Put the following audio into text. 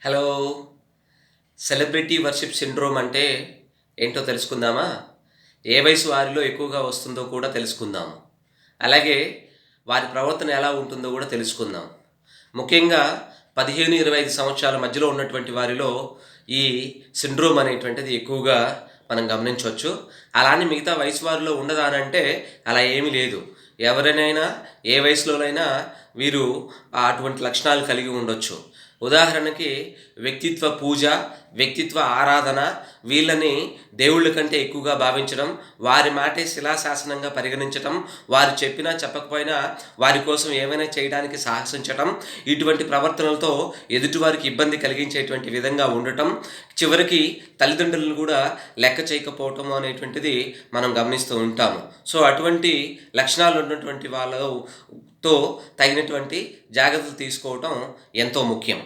Hello! Celebrity worship syndrome అంటే ఏంటో తెలుసుకుందామా? ఏ వయసు వారిలో ఎక్కువగా వస్తుందో కూడా తెలుసుకుందాం. అలాగే వారి ప్రవర్తన ఎలా ఉంటుందో కూడా తెలుసుకుందాం. ముఖ్యంగా 15, 25 సంవత్సరాల మధ్యలో ఉన్నటువంటి వారిలో ఈ సిండ్రోమ్ అనేటువంటిది ఎక్కువగా మనం గమనించొచ్చు. అలా అని మిగతా వయసు వారిలో ఉండదా అనంటే అలా ఏమీ లేదు. ఎవరినైనా ఏ వయసులోనైనా వీరు అటువంటి లక్షణాలు కలిగి ఉండొచ్చు. ఉదాహరణకి వ్యక్తిత్వ పూజ, వ్యక్తిత్వ ఆరాధన వీళ్ళని దేవుళ్ళ కంటే ఎక్కువగా భావించడం, వారి మాటే శిలాశాసనంగా పరిగణించటం, వారు చెప్పినా చెప్పకపోయినా వారి కోసం ఏమైనా చేయడానికి సాహసించటం, ఇటువంటి ప్రవర్తనలతో ఎదుటివారికి ఇబ్బంది కలిగించేటువంటి విధంగా ఉండటం, చివరికి తల్లిదండ్రులను కూడా లెక్క చేయకపోవటం అనేటువంటిది మనం గమనిస్తూ ఉంటాము. సో, అటువంటి లక్షణాలు ఉన్నటువంటి వాళ్ళతో తగినటువంటి జాగ్రత్తలు తీసుకోవటం ఎంతో ముఖ్యం.